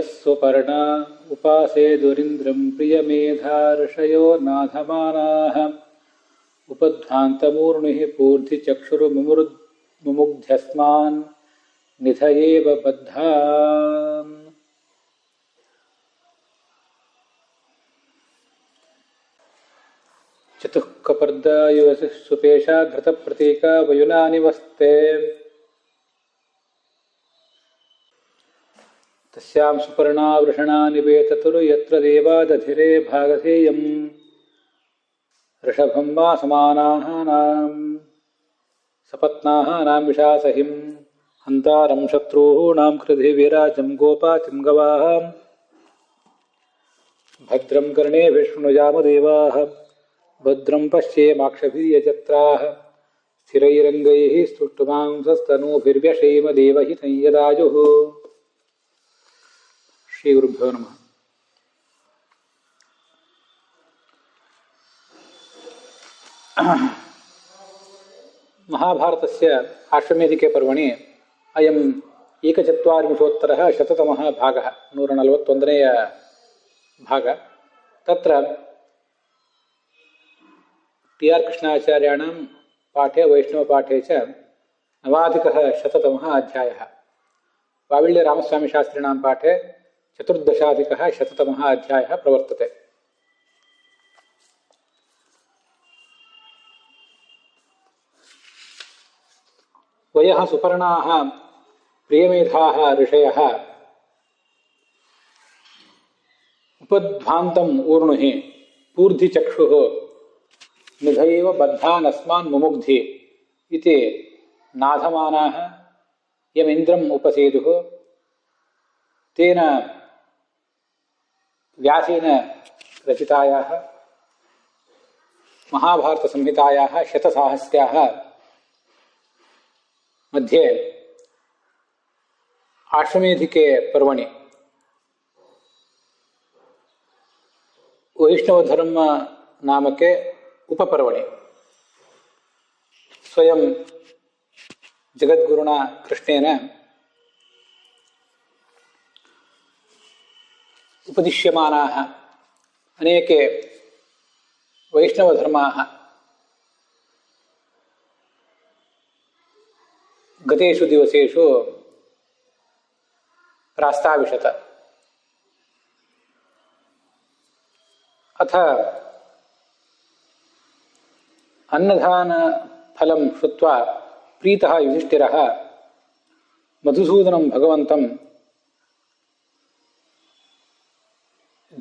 ಸ್ವಪರ್ಣ ಉಪಾಸೇದುರಿಂದ್ರಂ ಪ್ರಿಯಮೇಧಾ ಋಷಯೋ ನಾಧಮಾನಾಃ ಉಪಧ್ವಾಂತಮೂರ್ಣಿಃ ಪೂರ್ಧಿ ಚಕ್ಷುರು ಮುಮುಗ್ಧ್ಯಸ್ಮಾನ್ ನಿಧಯೇವ ಬದ್ಧಾನ್. ಚತುಃಕಪರ್ದ ಯುವಸಿ ಸುಪೇಶ ಘೃತಪ್ರತೀಕ ವಯುನಾನಿ ವಸ್ತೆ ತಸ್ಯಾಂ ಸುಪರ್ಣಾ ವೃಷಣಾ ನಿವೇತತುರು ಯತ್ರ ದೇವಾ ದಧಿರೆ ಭಾಗಧೇಯಂ ಋಷಭಂ ವಾ ಸಮಾನಾಃ ನಾಂ ಸಪತ್ನಾಃ ನಾಂ ವಿಷಾಸಹಿಂ ಹಂತಾರಂ ಶತ್ರೂಣಾಂ ಕೃಧಿ ವಿರಾಜಂ ಗೋಪಾತಿಂ ಗವಾಃ ಭದ್ರಂ ಕರ್ಣೇಭಿಃ ಶೃಣುಯಾಮ ದೇವಾಃ ಭದ್ರಂ ಪಶ್ಯೇಮಾಕ್ಷಭಿರ್ಯಜತ್ರಾಃ ಸ್ಥಿರೈರಂಗೈಃ ಸ್ತುಷ್ಟುಮಾಂಸಸ್ತನೂಭಿರ್ವ್ಯಶೇಮ ದೇವಹಿತಂ ಯದಾಯುಃ. ಶ್ರೀ ಗುರುಭ್ಯೋ ನಮಃ. ಮಹಾಭಾರತಸ್ಯ ಆಶ್ವಮೇಧಿಕೆ ಪರ್ವಣಿ ಅಯಂ ಏಕಚತ್ವಾರಿಂಶೋತ್ತರಃ ಶತತಮಃ ಭಾಗಃ 141ನೇ ಭಾಗ. ತತ್ರ ಟಿ ಆರ್ ಕೃಷ್ಣಾಚಾರ್ಯಾಣಾಂ ಪಾಠೆ ವೈಷ್ಣವಪಾಠೆ ಚ ನವಾಧಿಕಃ ಶತತಮಃ ಅಧ್ಯಾಯಃ. ವಾವಿಳ್ಯ ರಾಮಸ್ವಾಮಿ ಶಾಸ್ತ್ರಿಣಾಂ ಪಾಠೆ ಚತುರ್ದಶಾಧಿಕಃ ಶತತಮಃ ಅಧ್ಯಾಯಃ ಪ್ರವರ್ತತೆ. ವಯಃ ಸುಪರ್ಣಾಃ ಪ್ರಿಯಮೇಧಾಃ ಋಷಯಃ ಉಪಧ್ವಾಂತಂ ಊರ್ಣುಃ ಪೂರ್ಧಿ ಚಕ್ಷುಃ ನಿಧಯೇವ ಬದ್ಧಾನ್ ಅಸ್ಮಾನ್ ಮುಮುಗ್ಧಿ ಇತಿ ನಾಧಮಾನಾಃ ಯಮಿಂದ್ರಂ ಉಪಸೇದುಃ ತೇನ ವ್ಯಾಸೇನ ರಚಿತಾಯಾಃ ಮಹಾಭಾರತ ಸಂಹಿತಾಯಾಃ ಶತಸಾಹಸ್ರ್ಯಾಃ ಮಧ್ಯೆ ಆಶ್ವಮೇಧಿಕೆ ಪರ್ವಣಿ ವೈಷ್ಣವಧರ್ಮ ನಾಮಕೆ ಉಪಪರ್ವಣಿ ಸ್ವಯಂ ಜಗದ್ಗುರುಣ ಕೃಷ್ಣೇನ ಉಪದಿಶ್ಯಮಾನಾಃ ಅನೇಕೆ ವೈಷ್ಣವಧರ್ಮಾಃ ಗತೇಷು ದಿವಸೇಷು ಪ್ರಾಸ್ತಾವಿಶತ. ಅಥ ಅನ್ನದಾನ ಫಲಂ ಶ್ರುತ್ವಾ ಪ್ರೀತಃ ಯುಧಿಷ್ಠಿರಃ ಮಧುಸೂದನಂ ಭಗವಂತಂ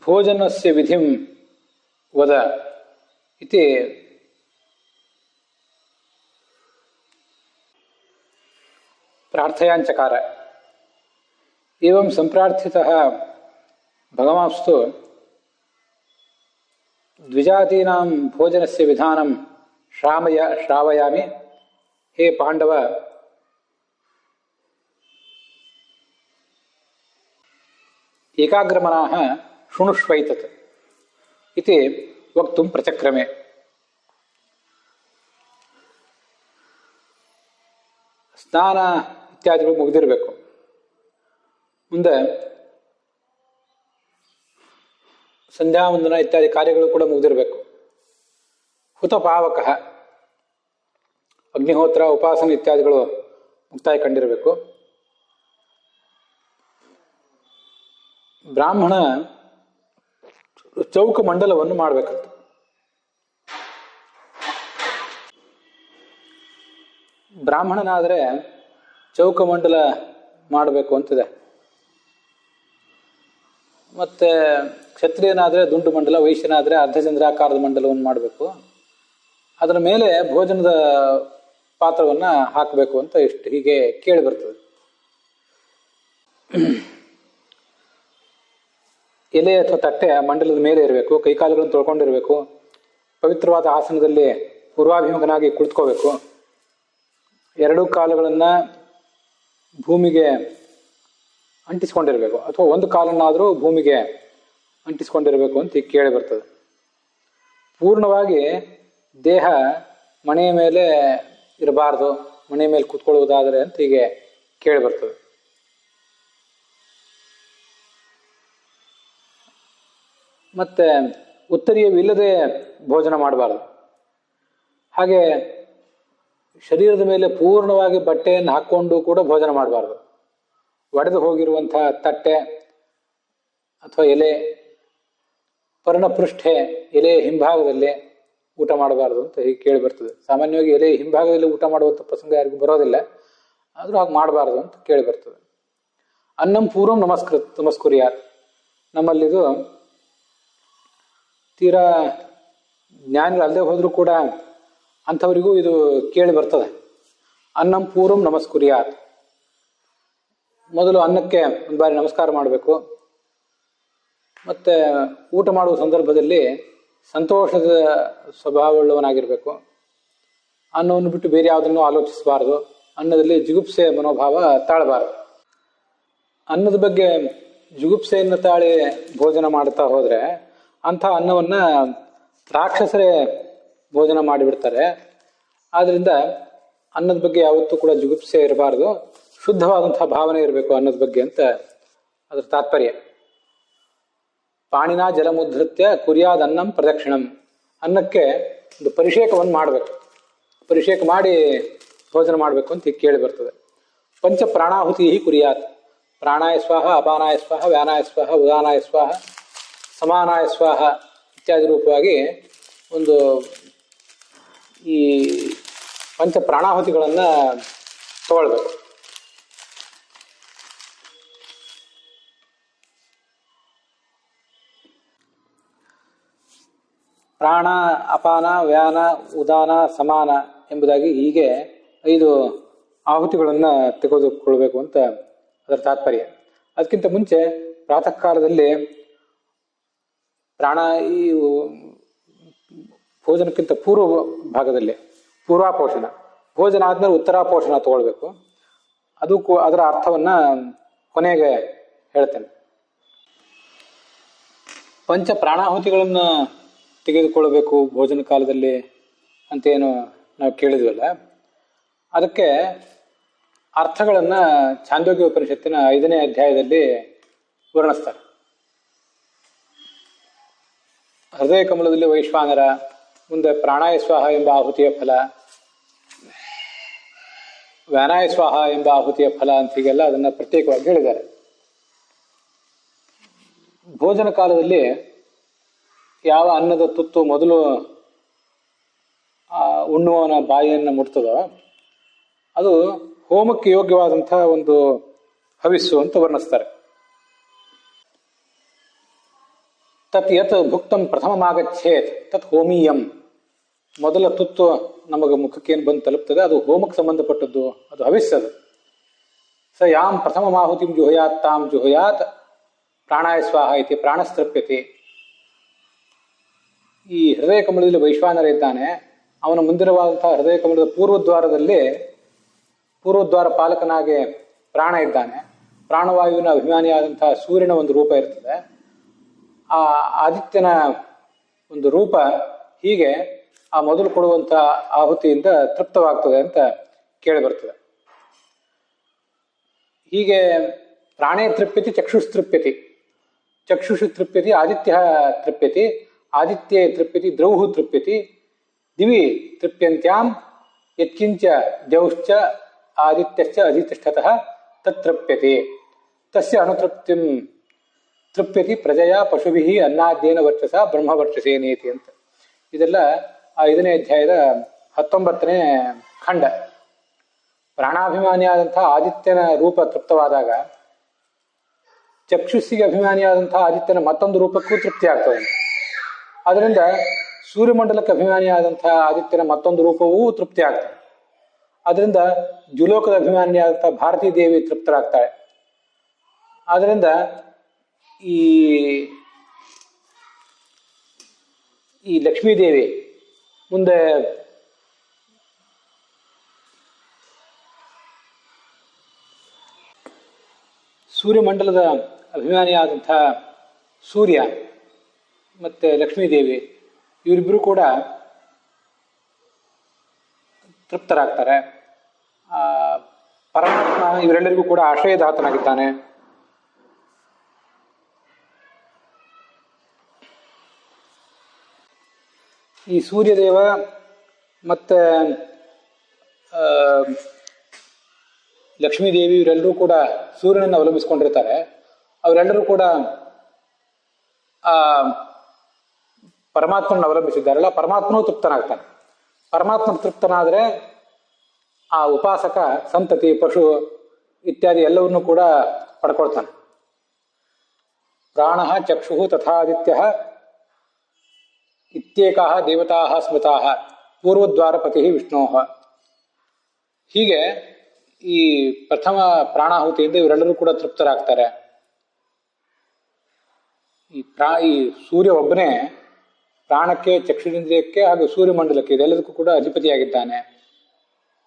ಭೋಜನಸ್ಯ ವಿಧಿಂ ವದ ಇತಿ ಪ್ರಾರ್ಥಯಾಂಚಕಾರ. ಏವಂ ಸಂಪ್ರಾರ್ಥಿತಃ ಭಗವಾಂಸ್ತು ದ್ವಿಜಾತೀನಾಂ ಭೋಜನಸ್ಯ ವಿಧಾನಂ ಶ್ರಾವಯಾಮಿ. ಹೇ ಪಾಂಡವ, ಏಕಾಗ್ರಮನಾಃ ಶೃಣುಷ್ವೈತತ್ ಇತಿ ವಕ್ತುಂ ಪ್ರಚಕ್ರಮೆ. ಸ್ನಾನ ಇತ್ಯಾದಿಗಳು ಮುಗಿದಿರಬೇಕು. ಮುಂದೆ ಸಂಧ್ಯಾವಂದನ ಇತ್ಯಾದಿ ಕಾರ್ಯಗಳು ಕೂಡ ಮುಗಿದಿರಬೇಕು. ಹುತಪಾವಕ ಅಗ್ನಿಹೋತ್ರ ಉಪಾಸನೆ ಇತ್ಯಾದಿಗಳು ಮುಕ್ತಾಯ ಕಂಡಿರಬೇಕು. ಬ್ರಾಹ್ಮಣ ಚೌಕ ಮಂಡಲವನ್ನು ಮಾಡಬೇಕಂತ. ಬ್ರಾಹ್ಮಣನಾದರೆ ಚೌಕಮಂಡಲ ಮಾಡಬೇಕು ಅಂತಿದೆ. ಮತ್ತೆ ಕ್ಷತ್ರಿಯನಾದರೆ ದುಂಡು ಮಂಡಲ, ವೈಶ್ಯನಾದರೆ ಅರ್ಧಚಂದ್ರಾಕಾರದ ಮಂಡಲವನ್ನು ಮಾಡಬೇಕು. ಅದರ ಮೇಲೆ ಭೋಜನದ ಪಾತ್ರವನ್ನು ಹಾಕಬೇಕು ಅಂತ ಹೀಗೆ ಕೇಳಿ ಬರ್ತದೆ. ಎಲೆ ಅಥವಾ ತಟ್ಟೆ ಮಂಡಲದ ಮೇಲೆ ಇರಬೇಕು. ಕೈಕಾಲುಗಳನ್ನು ತೊಳ್ಕೊಂಡಿರಬೇಕು. ಪವಿತ್ರವಾದ ಆಸನದಲ್ಲಿ ಪೂರ್ವಾಭಿಮುಖನಾಗಿ ಕುಳಿತುಕೋಬೇಕು. ಎರಡೂ ಕಾಲುಗಳನ್ನು ಭೂಮಿಗೆ ಅಂಟಿಸ್ಕೊಂಡಿರಬೇಕು, ಅಥವಾ ಒಂದು ಕಾಲನ್ನಾದರೂ ಭೂಮಿಗೆ ಅಂಟಿಸ್ಕೊಂಡಿರಬೇಕು ಅಂತ ಈಗ ಕೇಳಿ ಬರ್ತದೆ. ಪೂರ್ಣವಾಗಿ ದೇಹ ಮನೆಯ ಮೇಲೆ ಇರಬಾರ್ದು, ಮನೆಯ ಮೇಲೆ ಕೂತ್ಕೊಳ್ಳುವುದಾದರೆ ಅಂತ ಹೀಗೆ ಕೇಳಿ ಬರ್ತದೆ. ಮತ್ತು ಉತ್ತರೀಯವಿಲ್ಲದೆ ಭೋಜನ ಮಾಡಬಾರ್ದು. ಹಾಗೆ ಶರೀರದ ಮೇಲೆ ಪೂರ್ಣವಾಗಿ ಬಟ್ಟೆಯನ್ನು ಹಾಕ್ಕೊಂಡು ಕೂಡ ಭೋಜನ ಮಾಡಬಾರ್ದು. ಒಡೆದು ಹೋಗಿರುವಂಥ ತಟ್ಟೆ ಅಥವಾ ಎಲೆ, ಪರ್ಣಪೃಷ್ಠೆ, ಎಲೆ ಹಿಂಭಾಗದಲ್ಲಿ ಊಟ ಮಾಡಬಾರ್ದು ಅಂತ ಹೀಗೆ ಕೇಳಿ ಬರ್ತದೆ. ಸಾಮಾನ್ಯವಾಗಿ ಎಲೆ ಹಿಂಭಾಗದಲ್ಲಿ ಊಟ ಮಾಡುವಂಥ ಪ್ರಸಂಗ ಯಾರಿಗೂ ಬರೋದಿಲ್ಲ, ಆದರೂ ಹಾಗೆ ಮಾಡಬಾರ್ದು ಅಂತ ಕೇಳಿ ಬರ್ತದೆ. ಅನ್ನಂ ಪೂರ್ವಂ ನಮಸ್ಕುರ್ಯಾತ್. ನಮ್ಮಲ್ಲಿದು ತೀರಾ ಜ್ಞಾನಿಗಳು ಅಲ್ಲದೆ ಹೋದರೂ ಕೂಡ ಅಂಥವರಿಗೂ ಇದು ಕೇಳಿ ಬರ್ತದೆ. ಅನ್ನಂ ಪೂರ್ವಂ ನಮಸ್ಕುರ್ಯಾತ್. ಮೊದಲು ಅನ್ನಕ್ಕೆ ಒಂದು ಬಾರಿ ನಮಸ್ಕಾರ ಮಾಡಬೇಕು. ಮತ್ತು ಊಟ ಮಾಡುವ ಸಂದರ್ಭದಲ್ಲಿ ಸಂತೋಷದ ಸ್ವಭಾವವುಳ್ಳವನಾಗಿರಬೇಕು. ಅನ್ನವನ್ನು ಬಿಟ್ಟು ಬೇರೆ ಯಾವುದನ್ನು ಆಲೋಚಿಸಬಾರ್ದು. ಅನ್ನದಲ್ಲಿ ಜಿಗುಪ್ಸೆ ಮನೋಭಾವ ತಾಳಬಾರದು. ಅನ್ನದ ಬಗ್ಗೆ ಜಿಗುಪ್ಸೆಯನ್ನು ತಾಳಿ ಭೋಜನ ಮಾಡ್ತಾ ಹೋದರೆ ಅಂಥ ಅನ್ನವನ್ನು ರಾಕ್ಷಸರೇ ಭೋಜನ ಮಾಡಿಬಿಡ್ತಾರೆ. ಆದ್ದರಿಂದ ಅನ್ನದ ಬಗ್ಗೆ ಯಾವತ್ತೂ ಕೂಡ ಜಿಗುಪ್ಸೆ ಇರಬಾರ್ದು, ಶುದ್ಧವಾದಂತಹ ಭಾವನೆ ಇರಬೇಕು ಅನ್ನದ ಬಗ್ಗೆ ಅಂತ ಅದರ ತಾತ್ಪರ್ಯ. ಪಾಣಿನ ಜಲಮುದ್ಧೃತ್ಯ ಕುರ್ಯಾದ್ ಅನ್ನಂ ಪ್ರದಕ್ಷಿಣಂ. ಅನ್ನಕ್ಕೆ ಒಂದು ಪರಿಷೇಕವನ್ನು ಮಾಡಬೇಕು, ಪರಿಷೇಕ ಮಾಡಿ ಭೋಜನ ಮಾಡಬೇಕು ಅಂತ ಕೇಳಿ ಬರ್ತದೆ. ಪಂಚ ಪ್ರಾಣಾಹುತಿ ಕುರ್ಯಾತ್. ಪ್ರಾಣಾಯ ಸ್ವಾಹ, ಅಪಾನಾಯ ಸ್ವಾಹ, ವ್ಯಾನಾಯ ಸ್ವಾಹ, ಉದಾನಾಯ ಸ್ವಾಹ, ಸಮಾನಾಯ ಸ್ವಾಹ ಇತ್ಯಾದಿ ರೂಪವಾಗಿ ಒಂದು ಈ ಪಂಚ ಪ್ರಾಣಾಹುತಿಗಳನ್ನು ತಗೊಳ್ಬೇಕು. ಪ್ರಾಣ, ಅಪಾನ, ವ್ಯಾನ, ಉದಾನ, ಸಮಾನ ಎಂಬುದಾಗಿ ಹೀಗೆ 5 ಆಹುತಿಗಳನ್ನು ತೆಗೆದುಕೊಳ್ಬೇಕು ಅಂತ ಅದರ ತಾತ್ಪರ್ಯ. ಅದಕ್ಕಿಂತ ಮುಂಚೆ ಪ್ರಾತಃ ಕಾಲದಲ್ಲಿ ಪ್ರಾಣ ಈ ಭೋಜನಕ್ಕಿಂತ ಪೂರ್ವ ಭಾಗದಲ್ಲಿ ಪೂರ್ವಾಪೋಷಣ, ಭೋಜನ ಆದ್ಮೇಲೆ ಉತ್ತರಾಪೋಷಣ ತಗೊಳ್ಬೇಕು. ಅದರ ಅರ್ಥವನ್ನ ಕೊನೆಗೆ ಹೇಳ್ತೇನೆ. ಪಂಚ ಪ್ರಾಣಾಹುತಿಗಳನ್ನು ತೆಗೆದುಕೊಳ್ಳಬೇಕು ಭೋಜನ ಕಾಲದಲ್ಲಿ ಅಂತೇನು ನಾವು ಕೇಳಿದ್ವಲ್ಲ, ಅದಕ್ಕೆ ಅರ್ಥಗಳನ್ನು ಛಾಂದೋಗ್ಯ ಉಪನಿಷತ್ತಿನ 5ನೇ ಅಧ್ಯಾಯದಲ್ಲಿ ವರ್ಣಿಸ್ತಾರೆ. ಹೃದಯ ಕಮಲದಲ್ಲಿ ವೈಶ್ವಾನರ, ಮುಂದೆ ಪ್ರಾಣಾಯ ಸ್ವಾಹ ಎಂಬ ಆಹುತಿಯ ಫಲ, ವ್ಯಾನಾಯ ಸ್ವಾಹ ಎಂಬ ಆಹುತಿಯ ಫಲ ಅಂತ ಹೀಗೆಲ್ಲ ಅದನ್ನು ಪ್ರತ್ಯೇಕವಾಗಿ ಹೇಳಿದ್ದಾರೆ. ಭೋಜನ ಕಾಲದಲ್ಲಿ ಯಾವ ಅನ್ನದ ತುತ್ತು ಮೊದಲು ಉಣ್ಣುವವನ ಬಾಯಿಯನ್ನು ಮುಟ್ತದೋ ಅದು ಹೋಮಕ್ಕೆ ಯೋಗ್ಯವಾದಂತಹ ಒಂದು ಹವಿಸ್ಸು ಅಂತ ವರ್ಣಿಸ್ತಾರೆ. ತತ್ ಯತ್ ಭುಕ್ತಂ ಪ್ರಥಮಮಾಗಚ್ಛೇತ್ ತತ್ ಹೋಮೀಯಂ. ಮೊದಲ ತುತ್ತು ನಮಗೆ ಮುಖಕ್ಕೇನು ಬಂದು ತಲುಪ್ತದೆ ಅದು ಹೋಮಕ್ಕೆ ಸಂಬಂಧಪಟ್ಟದ್ದು, ಅದು ಹವಿಸ್ಸದು. ಸ ಯಾಂ ಪ್ರಥಮಮಾಹುತಿಂ ಜುಹುಯಾತ್ ತಾಂ ಜುಹುಯಾತ್ ಪ್ರಾಣಾಯ ಸ್ವಾಹ ಇತಿ ಪ್ರಾಣಸ್ತೃಪ್ಯತೆ. ಈ ಹೃದಯ ಕಮಲದಲ್ಲಿ ವೈಶ್ವಾನರ ಇದ್ದಾನೆ, ಅವನ ಮಂದಿರವಾದಂತಹ ಹೃದಯ ಕಮಲದ ಪೂರ್ವದ್ವಾರದಲ್ಲಿ ಪೂರ್ವದ್ವಾರ ಪಾಲಕನಾಗಿ ಪ್ರಾಣ ಇದ್ದಾನೆ. ಪ್ರಾಣವಾಯುವಿನ ಅಭಿಮಾನಿಯಾದಂತಹ ಸೂರ್ಯನ ಒಂದು ರೂಪ ಇರ್ತದೆ, ಆ ಆದಿತ್ಯನ ಒಂದು ರೂಪ ಹೀಗೆ ಆ ಮೊದಲು ಕೊಡುವಂಥ ಆಹುತಿಯಿಂದ ತೃಪ್ತವಾಗ್ತದೆ ಅಂತ ಕೇಳಿ ಬರ್ತದೆ. ಹೀಗೆ ಪ್ರಾಣೇ ತೃಪ್ಯತಿ ಚಕ್ಷುಸ್ತೃಪ್ಯತಿ, ಚಕ್ಷುಷು ತೃಪ್ಯತಿ ಆದಿತ್ಯ ತೃಪ್ಯತಿ, ಆದಿತ್ಯೇ ತೃಪ್ಯತಿ ದ್ರೌಹು ತೃಪ್ಯತಿ, ದಿವಿ ತೃಪ್ಯಂತ್ಯಾಂ ಯತ್ಕಿಂಚ ದ್ಯೌಶ್ಚ ಆದಿತ್ಯಶ್ಚ ಅಧಿತಿಷ್ಠತಃ ತತ್ತೃಪ್ಯತೆ ತಸ್ಯ ಅನುತೃಪ್ತಿಂ ತೃಪ್ಯತಿ ಪ್ರಜೆಯ ಪಶುಭಿ ಅನ್ನಾದ್ಯೇನ ವರ್ಚಸ ಬ್ರಹ್ಮವರ್ಚಸೇನೇತಿ ಅಂತ. ಇದೆಲ್ಲ ಆ 5ನೇ ಅಧ್ಯಾಯದ 19ನೇ ಖಂಡ. ಪ್ರಾಣಾಭಿಮಾನಿಯಾದಂತಹ ಆದಿತ್ಯನ ರೂಪ ತೃಪ್ತವಾದಾಗ ಚಕ್ಷುಸ್ಸಿಗೆ ಅಭಿಮಾನಿಯಾದಂತಹ ಆದಿತ್ಯನ ಮತ್ತೊಂದು ರೂಪಕ್ಕೂ ತೃಪ್ತಿ ಆಗ್ತದೆ. ಅದರಿಂದ ಸೂರ್ಯಮಂಡಲಕ್ಕೆ ಅಭಿಮಾನಿಯಾದಂತಹ ಆದಿತ್ಯನ ಮತ್ತೊಂದು ರೂಪವೂ ತೃಪ್ತಿ ಆಗ್ತದೆ. ಅದರಿಂದ ದ್ಯುಲೋಕದ ಅಭಿಮಾನಿಯಾದಂತಹ ಭಾರತೀ ದೇವಿ ತೃಪ್ತರಾಗ್ತಾಳೆ. ಆದ್ದರಿಂದ ಈ ಲಕ್ಷ್ಮೀದೇವಿ ಮುಂದೆ ಸೂರ್ಯಮಂಡಲದ ಅಭಿಮಾನಿಯಾದಂಥ ಸೂರ್ಯ ಮತ್ತು ಲಕ್ಷ್ಮೀದೇವಿ ಇವರಿಬ್ಬರು ಕೂಡ ತೃಪ್ತರಾಗ್ತಾರೆ. ಪರಮಾತ್ಮ ಇವರೆಲ್ಲರಿಗೂ ಕೂಡ ಆಶ್ರಯದಾತನಾಗಿದ್ದಾನೆ. ಈ ಸೂರ್ಯದೇವ ಮತ್ತು ಲಕ್ಷ್ಮೀದೇವಿ ಇವರೆಲ್ಲರೂ ಕೂಡ ಸೂರ್ಯನನ್ನು ಅವಲಂಬಿಸ್ಕೊಂಡಿರ್ತಾರೆ. ಅವರೆಲ್ಲರೂ ಕೂಡ ಆ ಪರಮಾತ್ಮನ ಅವಲಂಬಿಸಿದ್ದಾರಲ್ಲ, ಪರಮಾತ್ಮನೂ ತೃಪ್ತನಾಗ್ತಾನೆ. ಪರಮಾತ್ಮ ತೃಪ್ತನಾದರೆ ಆ ಉಪಾಸಕ ಸಂತತಿ, ಪಶು ಇತ್ಯಾದಿ ಎಲ್ಲವನ್ನೂ ಕೂಡ ಪಡ್ಕೊಳ್ತಾನೆ. ಪ್ರಾಣ ಚಕ್ಷು ತಥಾದಿತ್ಯ ಇತ್ಯೇಕಾ ದೇವತಾ ಸ್ಮೃತಾ ಪೂರ್ವದ್ವಾರಪತಿ ವಿಷ್ಣೋ. ಹೀಗೆ ಈ ಪ್ರಥಮ ಪ್ರಾಣಾಹುತಿಯಿಂದ ಇವರೆಲ್ಲರೂ ಕೂಡ ತೃಪ್ತರಾಗ್ತಾರೆ. ಈ ಸೂರ್ಯ ಒಬ್ಬನೇ ಪ್ರಾಣಕ್ಕೆ, ಚಕ್ಷುರೇಂದ್ರಿಯಕ್ಕೆ ಹಾಗೂ ಸೂರ್ಯಮಂಡಲಕ್ಕೆ ಇದೆಲ್ಲದಕ್ಕೂ ಕೂಡ ಅಧಿಪತಿಯಾಗಿದ್ದಾನೆ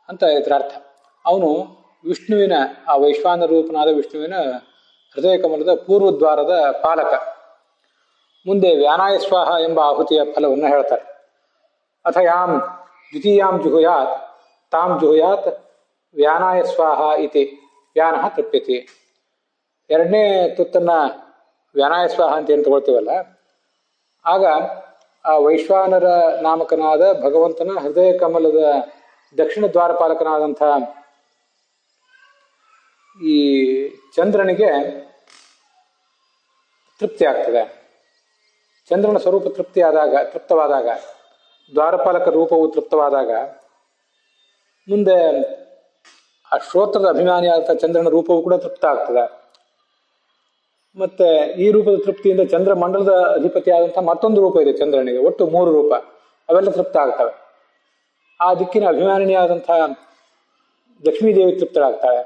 ಅಂತ ಇದರ ಅರ್ಥ. ಅವನು ವಿಷ್ಣುವಿನ, ಆ ವೈಶ್ವಾನ ರೂಪನಾದ ವಿಷ್ಣುವಿನ ಹೃದಯ ಕಮಲದ ಪೂರ್ವದ್ವಾರದ ಪಾಲಕ. ಮುಂದೆ ವ್ಯಾನಾಯ ಸ್ವಾಹ ಎಂಬ ಆಹುತಿಯ ಫಲವನ್ನು ಹೇಳ್ತಾರೆ. ಅಥ ಯಾಂ ದ್ವಿತೀಯಾಂ ಜುಹುಯಾತ್ ತಾಂ ಜುಹುಯಾತ್ ವ್ಯಾನಾಯ ಸ್ವಾಹ ಇತಿ ವ್ಯಾನಃ ತೃಪ್ಯತಿ. ಎರಡನೇ ತುತ್ತನ್ನ ವ್ಯಾನಾಯ ಸ್ವಾಹ ಅಂತ ಏನು ತಗೊಳ್ತೀವಲ್ಲ, ಆಗ ಆ ವೈಶ್ವಾನರ ನಾಮಕನಾದ ಭಗವಂತನ ಹೃದಯ ಕಮಲದ ದಕ್ಷಿಣ ದ್ವಾರಪಾಲಕನಾದಂಥ ಈ ಚಂದ್ರನಿಗೆ ತೃಪ್ತಿ ಆಗ್ತದೆ. ಚಂದ್ರನ ಸ್ವರೂಪ ತೃಪ್ತವಾದಾಗ, ದ್ವಾರಪಾಲಕ ರೂಪವು ತೃಪ್ತವಾದಾಗ, ಮುಂದೆ ಆ ಶ್ರೋತ್ರದ ಅಭಿಮಾನಿಯಾದ ಚಂದ್ರನ ರೂಪವು ಕೂಡ ತೃಪ್ತ ಆಗ್ತದೆ. ಮತ್ತೆ ಈ ರೂಪದ ತೃಪ್ತಿಯಿಂದ ಚಂದ್ರ ಮಂಡಲದ ಅಧಿಪತಿಯಾದಂಥ ಮತ್ತೊಂದು ರೂಪ ಇದೆ ಚಂದ್ರನಿಗೆ, ಒಟ್ಟು 3 ರೂಪ, ಅವೆಲ್ಲ ತೃಪ್ತ ಆಗ್ತವೆ. ಆ ದಿಕ್ಕಿನ ಅಭಿಮಾನಿಯಾದಂಥ ಲಕ್ಷ್ಮೀದೇವಿ ತೃಪ್ತರಾಗ್ತಾಳೆ.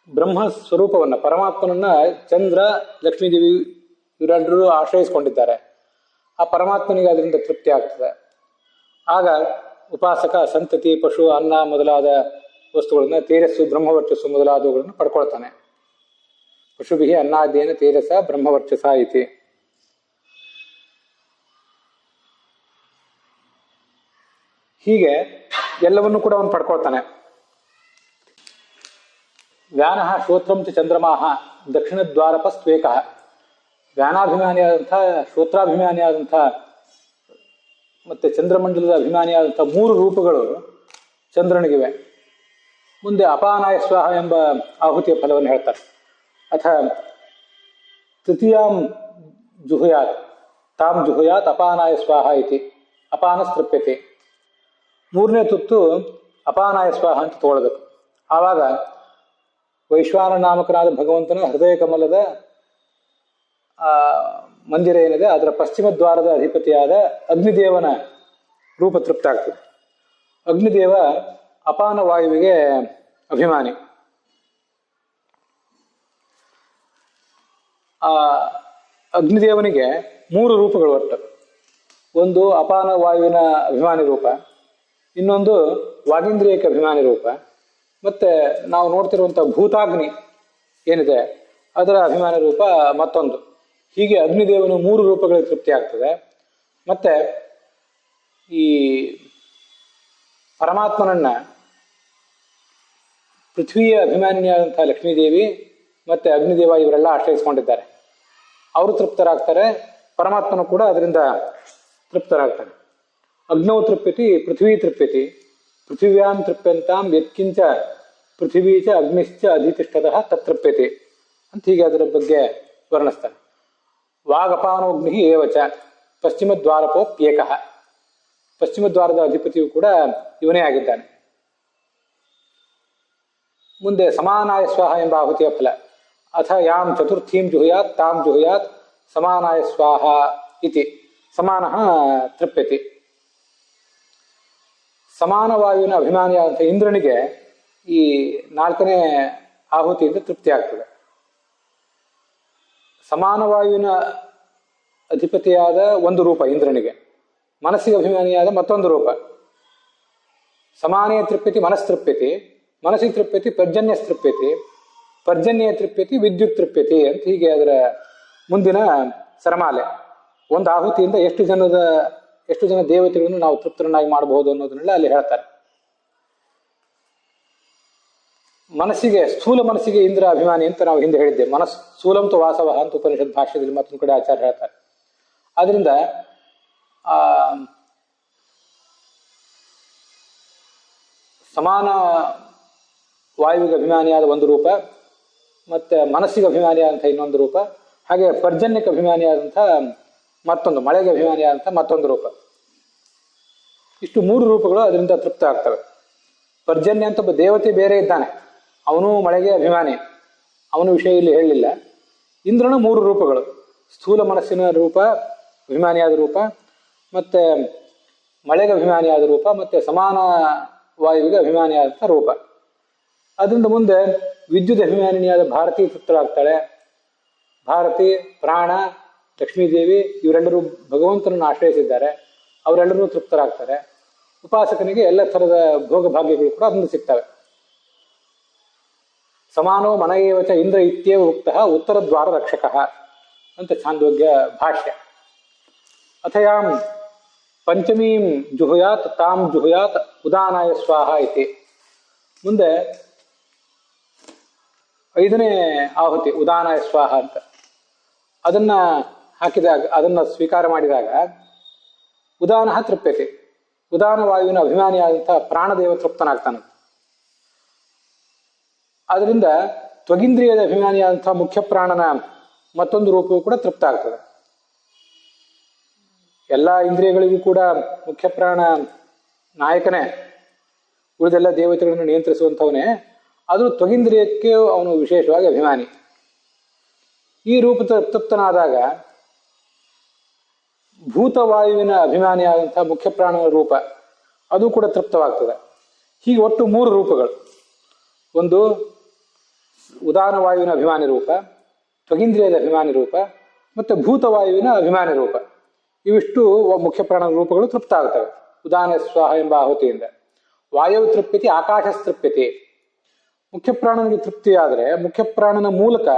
ಬ್ರಹ್ಮ ಸ್ವರೂಪವನ್ನು, ಪರಮಾತ್ಮನನ್ನ ಚಂದ್ರ, ಲಕ್ಷ್ಮೀದೇವಿ ಇವರೆಲ್ಲರೂ ಆಶ್ರಯಿಸಿಕೊಂಡಿದ್ದಾರೆ. ಆ ಪರಮಾತ್ಮನಿಗೆ ಅದರಿಂದ ತೃಪ್ತಿ ಆಗ್ತದೆ. ಆಗ ಉಪಾಸಕ ಸಂತತಿ, ಪಶು, ಅನ್ನ ಮೊದಲಾದ ವಸ್ತುಗಳನ್ನ, ತೇಜಸ್ಸು, ಬ್ರಹ್ಮವರ್ಚಸ್ಸು ಮೊದಲಾದವುಗಳನ್ನು ಪಡ್ಕೊಳ್ತಾನೆ. ಪಶುಭಿ ಅನ್ನಾದ್ಯೇನ ತೇಜಸ ಬ್ರಹ್ಮವರ್ಚಸ ಇತಿ. ಹೀಗೆ ಎಲ್ಲವನ್ನೂ ಕೂಡ ಅವನು ಪಡ್ಕೊಳ್ತಾನೆ. ವ್ಯಾನಃ ಶ್ರೋತ್ರಂ ಚ ಚಂದ್ರಮಾಹ ದಕ್ಷಿಣ ದ್ವಾರಪ ಸ್ವೇಕ. ವ್ಯಾನಾಭಿಮಾನಿಯಾದಂಥ, ಶ್ರೋತ್ರಾಭಿಮಾನಿಯಾದಂಥ ಮತ್ತೆ ಚಂದ್ರಮಂಡಲದ ಅಭಿಮಾನಿಯಾದಂಥ 3 ರೂಪಗಳು ಚಂದ್ರನಿಗಿವೆ. ಮುಂದೆ ಅಪಾನಾಯ ಸ್ವಾಹ ಎಂಬ ಆಹುತಿಯ ಫಲವನ್ನು ಹೇಳ್ತಾರೆ. ಅಥ ತೃತೀಯಾಂ ಜುಹುಯಾತ್ ತಾಂ ಜುಹುಯಾತ್ ಅಪಾನಾಯ ಸ್ವಾಹ ಇತಿ ಅಪಾನಸ್ತೃಪ್ಯತೆ. 3ನೇ ತುತ್ತು ಅಪಾನಾಯ ಸ್ವಾಹ ಅಂತ ತಗೊಳ್ಬೇಕು. ಆವಾಗ ವೈಶ್ವಾನ ನಾಮಕನಾದ ಭಗವಂತನ ಹೃದಯ ಕಮಲದ ಮಂದಿರ ಏನಿದೆ ಅದರ ಪಶ್ಚಿಮ ದ್ವಾರದ ಅಧಿಪತಿಯಾದ ಅಗ್ನಿದೇವನ ರೂಪ ತೃಪ್ತ ಆಗ್ತದೆ. ಅಗ್ನಿದೇವ ಅಪಾನ ವಾಯುವಿಗೆ ಅಭಿಮಾನಿ. ಆ ಅಗ್ನಿದೇವನಿಗೆ 3 ರೂಪಗಳು ಒಟ್ಟು. ಒಂದು ಅಪಾನ ವಾಯುವಿನ ಅಭಿಮಾನಿ ರೂಪ, ಇನ್ನೊಂದು ವಾಗೀಂದ್ರಿಯಕ್ಕೆ ಅಭಿಮಾನಿ ರೂಪ, ಮತ್ತೆ ನಾವು ನೋಡ್ತಿರುವಂಥ ಭೂತಾಗ್ನಿ ಏನಿದೆ ಅದರ ಅಭಿಮಾನಿ ರೂಪ ಮತ್ತೊಂದು. ಹೀಗೆ ಅಗ್ನಿದೇವನು 3 ರೂಪಗಳಿಗೆ ತೃಪ್ತಿ ಆಗ್ತದೆ. ಮತ್ತೆ ಈ ಪರಮಾತ್ಮನನ್ನ ಪೃಥ್ವಿಯ ಅಭಿಮಾನಿಯಾದಂಥ ಲಕ್ಷ್ಮೀದೇವಿ ಮತ್ತೆ ಅಗ್ನಿದೇವ ಇವರೆಲ್ಲ ಆಶ್ರಯಿಸಿಕೊಂಡಿದ್ದಾರೆ. ಅವರು ತೃಪ್ತರಾಗ್ತಾರೆ, ಪರಮಾತ್ಮನು ಕೂಡ ಅದರಿಂದ ತೃಪ್ತರಾಗ್ತಾನೆ. ಅಗ್ನೌ ತೃಪ್ಯತಿ ಪೃಥ್ವೀ ತೃಪ್ಯತಿ ಪೃಥಿವ್ಯಾಂ ತೃಪ್ಯಂತಾಂ ಯತ್ಕಿಂಚ ಪೃಥಿವೀ ಚ ಅಗ್ನಿಶ್ಚ ಅಧಿತಿಷ್ಠತಃ ತತ್ತೃಪ್ಯತೆ ಅಂತ ಹೀಗೆ ಅದರ ಬಗ್ಗೆ ವರ್ಣಿಸ್ತಾರೆ. ವಾಗಪಾನೋಗ್ನಿ ಏವಚ ಪಶ್ಚಿಮ ದ್ವಾರಪೋಪ್ಯೇಕಃ. ಪಶ್ಚಿಮ ದ್ವಾರದ ಅಧಿಪತಿಯು ಕೂಡ ಇವನೇ ಆಗಿದ್ದಾನೆ. ಮುಂದೆ ಸಮಾನಾಯ ಸ್ವಾಹ ಎಂಬ ಆಹುತಿಯ ಫಲ. ಅಥ ಯಾಂ ಚತುರ್ಥೀಂ ಜುಹುಯಾತ್ ತಾಂ ಜುಹುಯಾತ್ ಸಮಾನಾಯ ಸ್ವಾಹ ಇತಿ ಸಮಾನಃ ತೃಪ್ಯತಿ. ಸಮಾನ ವಾಯುವಿನ ಅಭಿಮಾನಿಯಾದಂಥ ಇಂದ್ರನಿಗೆ ಈ 4ನೇ ಆಹುತಿಯಿಂದ ತೃಪ್ತಿ ಆಗ್ತದೆ. ಸಮಾನ ವಾಯುವಿನ ಅಧಿಪತಿಯಾದ ಒಂದು ರೂಪ ಇಂದ್ರನಿಗೆ, ಮನಸ್ಸಿಗೆ ಅಭಿಮಾನಿಯಾದ ಮತ್ತೊಂದು ರೂಪ. ಸಮಾನೇ ತೃಪ್ಯತಿ ಮನಸ್ತೃಪ್ಯತಿ, ಮನಸ್ಸಿಗೆ ತೃಪ್ಯತಿ ಪರ್ಜನ್ಯ ತೃಪ್ಯತಿ, ಪರ್ಜನ್ಯ ತೃಪ್ಯತಿ ವಿದ್ಯುತ್ ತೃಪ್ಯತಿ ಅಂತ ಹೀಗೆ ಅದರ ಮುಂದಿನ ಸರಮಾಲೆ. ಒಂದು ಆಹುತಿಯಿಂದ ಎಷ್ಟು ಜನ ದೇವತೆಗಳನ್ನು ನಾವು ತೃಪ್ತರನ್ನಾಗಿ ಮಾಡಬಹುದು ಅನ್ನೋದನ್ನೆಲ್ಲ ಅಲ್ಲಿ ಹೇಳ್ತಾರೆ. ಮನಸ್ಸಿಗೆ, ಸ್ಥೂಲ ಮನಸ್ಸಿಗೆ ಇಂದ್ರ ಅಭಿಮಾನಿ ಅಂತ ನಾವು ಹಿಂದೆ ಹೇಳಿದ್ದೆ. ಸ್ಥೂಲಂತು ವಾಸವ ಅಂತ ಉಪನಿಷತ್ ಭಾಷ್ಯದಲ್ಲಿ ಮತ್ತೊಂದು ಕಡೆ ಆಚಾರ್ಯ ಹೇಳ್ತಾರೆ. ಆದ್ರಿಂದ ಆ ಸಮಾನ ವಾಯುವಿಗೆ ಅಭಿಮಾನಿಯಾದ ಒಂದು ರೂಪ, ಮತ್ತು ಮನಸ್ಸಿಗೆ ಅಭಿಮಾನಿಯಾದಂಥ ಇನ್ನೊಂದು ರೂಪ, ಹಾಗೆ ಪರ್ಜನ್ಯಕ್ಕೆ ಅಭಿಮಾನಿಯಾದಂಥ ಮತ್ತೊಂದು, ಮಳೆಗೆ ಅಭಿಮಾನಿಯಾದಂಥ ಮತ್ತೊಂದು ರೂಪ. ಇಷ್ಟು 3 ರೂಪಗಳು ಅದರಿಂದ ತೃಪ್ತ ಆಗ್ತವೆ. ಪರ್ಜನ್ಯ ಅಂತ ಒಬ್ಬ ದೇವತೆ ಬೇರೆ ಇದ್ದಾನೆ, ಅವನು ಮಳೆಗೆ ಅಭಿಮಾನಿ, ಅವನ ವಿಷಯ ಇಲ್ಲಿ ಹೇಳಲಿಲ್ಲ. ಇಂದ್ರನ 3 ರೂಪಗಳು, ಸ್ಥೂಲ ಮನಸ್ಸಿನ ರೂಪ ಅಭಿಮಾನಿಯಾದ ರೂಪ, ಮತ್ತು ಮಳೆಗೆ ಅಭಿಮಾನಿಯಾದ ರೂಪ, ಮತ್ತು ಸಮಾನ ವಾಯುವಿಗೆ ಅಭಿಮಾನಿಯಾದಂಥ ರೂಪ. ಅದರಿಂದ ಮುಂದೆ ವಿದ್ಯುತ್ ಅಭಿಮಾನಿನಿಯಾದ ಭಾರತಿ ತೃಪ್ತರಾಗ್ತಾಳೆ. ಭಾರತಿ, ಪ್ರಾಣ, ಲಕ್ಷ್ಮೀದೇವಿ ಇವರೆಲ್ಲರೂ ಭಗವಂತನನ್ನು ಆಶ್ರಯಿಸಿದ್ದಾರೆ, ಅವರೆಲ್ಲರೂ ತೃಪ್ತರಾಗ್ತಾರೆ. ಉಪಾಸಕನಿಗೆ ಎಲ್ಲ ಥರದ ಭೋಗ ಭಾಗ್ಯಗಳು ಕೂಡ ಅದನ್ನು ಸಿಗ್ತವೆ. ಸಮಾನೋ ಮನಯೇವಚ ಇಂದ್ರ ಇತ್ಯೇವ ಉಕ್ತಃ ಉತ್ತರದ್ವಾರ ರಕ್ಷಕಃ ಅಂತ ಛಾಂದೋಗ್ಯ ಭಾಷ್ಯ. ಅಥಯಾಂ ಪಂಚಮೀಂ ಜುಹುಯಾತ್ ತಾಂ ಜುಹುಯಾತ್ ಉದಾನಾಯ ಸ್ವಾಹ ಇತಿ. ಮುಂದೆ 5ನೇ ಆಹುತಿ ಉದಾನಾಯ ಸ್ವಾಹ ಅಂತ, ಅದನ್ನ ಹಾಕಿದಾಗ, ಅದನ್ನು ಸ್ವೀಕಾರ ಮಾಡಿದಾಗ ಉದಾನ ತೃಪ್ಯತೆ, ಉದಾನ ವಾಯುವಿನ ಅಭಿಮಾನಿಯಾದಂಥ ಪ್ರಾಣದೇವ ತೃಪ್ತನಾಗ್ತಾನೆ. ಅದರಿಂದ ತ್ವಗಿಂದ್ರಿಯದ ಅಭಿಮಾನಿಯಾದಂಥ ಮುಖ್ಯ ಪ್ರಾಣನ ಮತ್ತೊಂದು ರೂಪವೂ ಕೂಡ ತೃಪ್ತ ಆಗ್ತದೆ. ಎಲ್ಲ ಇಂದ್ರಿಯಗಳಿಗೂ ಕೂಡ ಮುಖ್ಯ ಪ್ರಾಣ ನಾಯಕನೇ, ಉಳಿದೆಲ್ಲ ದೇವತೆಗಳನ್ನು ನಿಯಂತ್ರಿಸುವಂಥವನೇ, ಆದರೂ ತ್ವಗಿಂದ್ರಿಯಕ್ಕೆ ಅವನು ವಿಶೇಷವಾಗಿ ಅಭಿಮಾನಿ. ಈ ರೂಪ ತೃಪ್ತನಾದಾಗ ಭೂತವಾಯುವಿನ ಅಭಿಮಾನಿಯಾದಂಥ ಮುಖ್ಯ ಪ್ರಾಣನ ರೂಪ ಅದು ಕೂಡ ತೃಪ್ತವಾಗ್ತದೆ. ಹೀಗೆ ಒಟ್ಟು 3 ರೂಪಗಳು, ಒಂದು ಉದಾನ ವಾಯುವಿನ ಅಭಿಮಾನಿ ರೂಪ, ತ್ವಗಿಂದ್ರಿಯದ ಅಭಿಮಾನಿ ರೂಪ, ಮತ್ತು ಭೂತವಾಯುವಿನ ಅಭಿಮಾನಿ ರೂಪ. ಇವಿಷ್ಟು ಮುಖ್ಯ ಪ್ರಾಣನ ರೂಪಗಳು ತೃಪ್ತ ಆಗ್ತವೆ ಉದಾನ ಸ್ವಾಹ ಎಂಬ ಆಹುತಿಯಿಂದ. ವಾಯು ತೃಪ್ಯತೆ, ಆಕಾಶ ತೃಪ್ಯತೆ. ಮುಖ್ಯ ಪ್ರಾಣನಿಗೆ ತೃಪ್ತಿಯಾದರೆ ಮುಖ್ಯ ಪ್ರಾಣನ ಮೂಲಕ